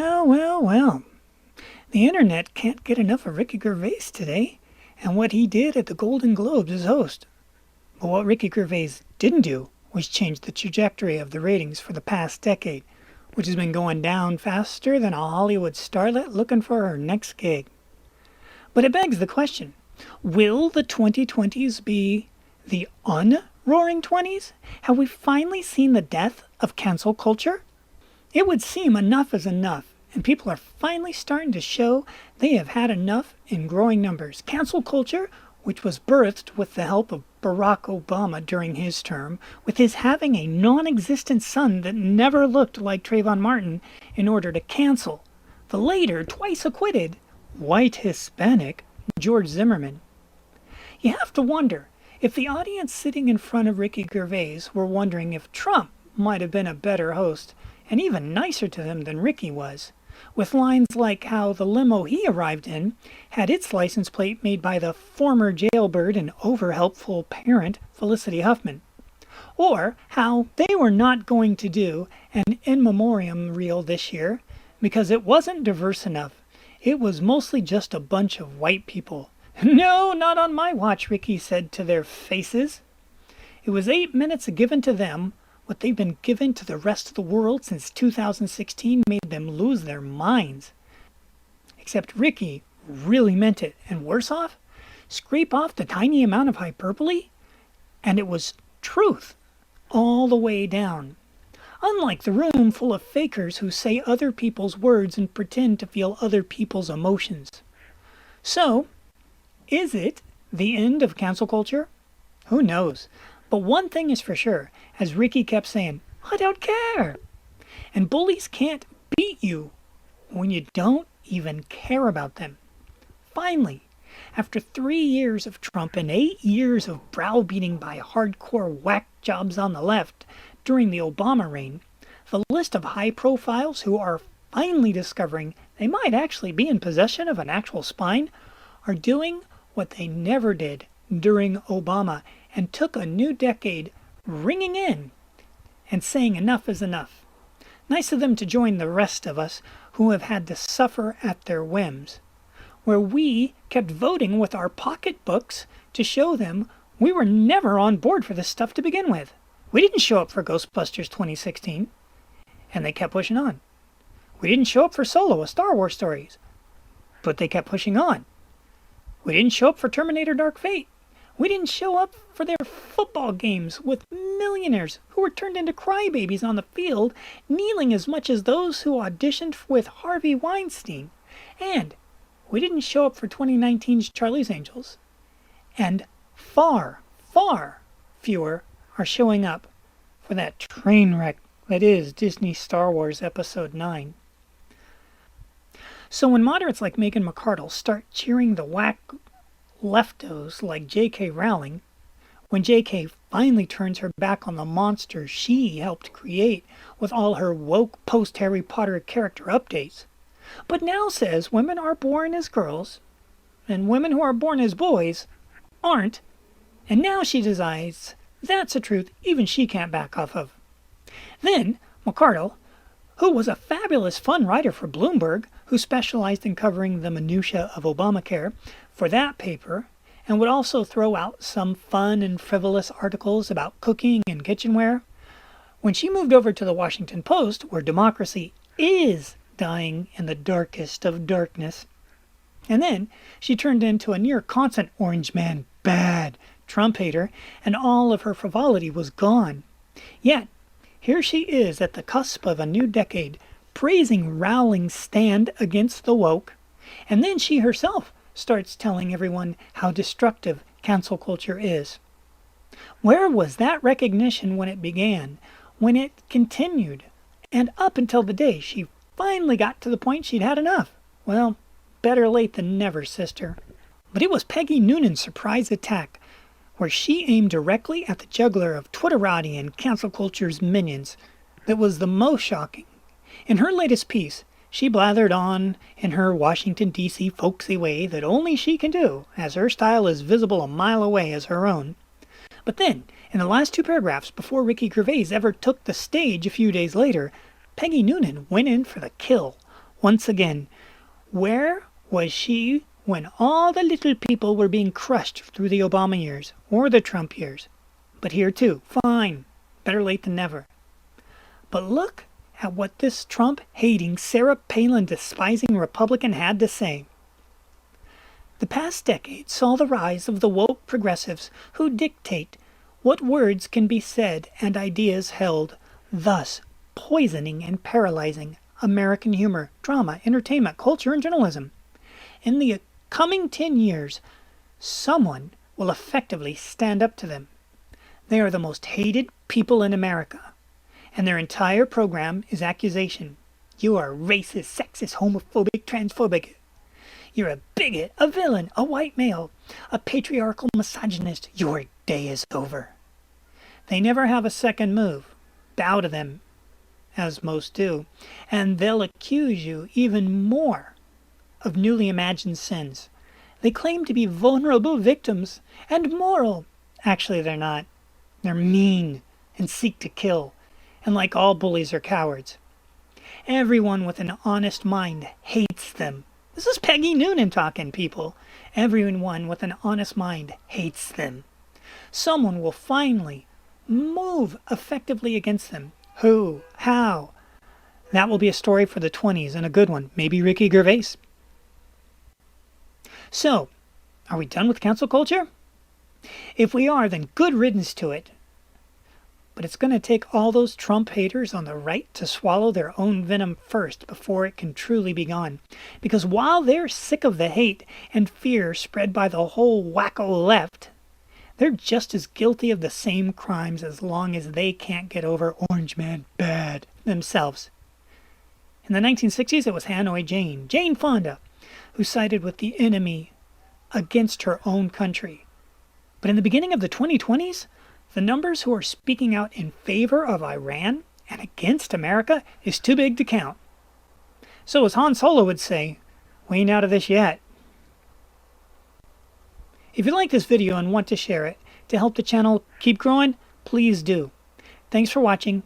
Well, well, well. The internet can't get enough of Ricky Gervais today, and what he did at the Golden Globes as host. But what Ricky Gervais didn't do was change the trajectory of the ratings for the past decade, which has been going down faster than a Hollywood starlet looking for her next gig. But it begs the question, will the 2020s be the un-roaring 20s? Have we finally seen the death of cancel culture? It would seem enough is enough, and people are finally starting to show they have had enough in growing numbers. Cancel culture, which was birthed with the help of Barack Obama during his term, with his having a non-existent son that never looked like Trayvon Martin in order to cancel the later, twice acquitted, white Hispanic George Zimmerman. You have to wonder if the audience sitting in front of Ricky Gervais were wondering if Trump might have been a better host and even nicer to them than Ricky was, with lines like how the limo he arrived in had its license plate made by the former jailbird and over-helpful parent Felicity Huffman, or how they were not going to do an in memoriam reel this year because it wasn't diverse enough. It was mostly just a bunch of white people. No, not on my watch, Ricky said to their faces. It was 8 minutes given to them. What they've been given to the rest of the world since 2016 made them lose their minds. Except Ricky really meant it, and worse off, scrape off the tiny amount of hyperbole, and it was truth all the way down. Unlike the room full of fakers who say other people's words and pretend to feel other people's emotions. So, is it the end of cancel culture? Who knows? But one thing is for sure, as Ricky kept saying, I don't care. And bullies can't beat you when you don't even care about them. Finally, after 3 years of Trump and 8 years of browbeating by hardcore whack jobs on the left during the Obama reign, the list of high profiles who are finally discovering they might actually be in possession of an actual spine are doing what they never did during Obama and took a new decade ringing in and saying enough is enough. Nice of them to join the rest of us who have had to suffer at their whims, where we kept voting with our pocketbooks to show them we were never on board for this stuff to begin with. We didn't show up for Ghostbusters 2016, and they kept pushing on. We didn't show up for Solo, a Star Wars story, but they kept pushing on. We didn't show up for Terminator Dark Fate. We didn't show up for their football games with millionaires who were turned into crybabies on the field, kneeling as much as those who auditioned with Harvey Weinstein. And we didn't show up for 2019's Charlie's Angels. And far, far fewer are showing up for that train wreck that is Disney Star Wars Episode 9. So when moderates like Megan McArdle start cheering the whack leftos like J.K. Rowling, when J.K. finally turns her back on the monster she helped create with all her woke post-Harry Potter character updates, but now says women are born as girls, and women who are born as boys aren't, and now she decides that's a truth even she can't back off of. Then, McArdle, who was a fabulous fun writer for Bloomberg, who specialized in covering the minutiae of Obamacare for that paper, and would also throw out some fun and frivolous articles about cooking and kitchenware, when she moved over to the Washington Post, where democracy is dying in the darkest of darkness, and then she turned into a near constant orange man, bad Trump hater, and all of her frivolity was gone. Yet, here she is at the cusp of a new decade, praising Rowling's stand against the woke, and then she herself starts telling everyone how destructive cancel culture is. Where was that recognition when it began, when it continued, and up until the day she finally got to the point she'd had enough? Well, better late than never, sister. But it was Peggy Noonan's surprise attack, where she aimed directly at the juggler of Twitterati and cancel culture's minions, that was the most shocking. In her latest piece, she blathered on in her Washington, D.C. folksy way that only she can do, as her style is visible a mile away as her own. But then, in the last 2 paragraphs before Ricky Gervais ever took the stage a few days later, Peggy Noonan went in for the kill, Once again, where was she when all the little people were being crushed through the Obama years or the Trump years? But here too, fine, better late than never. But look at what this Trump-hating, Sarah Palin-despising Republican had to say. The past decade saw the rise of the woke progressives who dictate what words can be said and ideas held, thus poisoning and paralyzing American humor, drama, entertainment, culture, and journalism. In the coming 10 years, someone will effectively stand up to them. They are the most hated people in America, and their entire program is accusation. You are racist, sexist, homophobic, transphobic. You're a bigot, a villain, a white male, a patriarchal misogynist. Your day is over. They never have a second move. Bow to them, as most do, and they'll accuse you even more of newly imagined sins. They claim to be vulnerable victims and moral. Actually, they're not. They're mean and seek to kill, and like all bullies are cowards. Everyone with an honest mind hates them. This is Peggy Noonan talking, people. Everyone with an honest mind hates them. Someone will finally move effectively against them. Who? How? That will be a story for the 20s, and a good one. Maybe Ricky Gervais. So, are we done with cancel culture? If we are, then good riddance to it. But it's going to take all those Trump haters on the right to swallow their own venom first before it can truly be gone. Because while they're sick of the hate and fear spread by the whole wacko left, they're just as guilty of the same crimes as long as they can't get over Orange Man bad themselves. In the 1960s, it was Hanoi Jane Fonda, who sided with the enemy against her own country. But in the beginning of the 2020s, the numbers who are speaking out in favor of Iran and against America is too big to count. So as Han Solo would say, we ain't out of this yet. If you like this video and want to share it to help the channel keep growing, please do. Thanks for watching.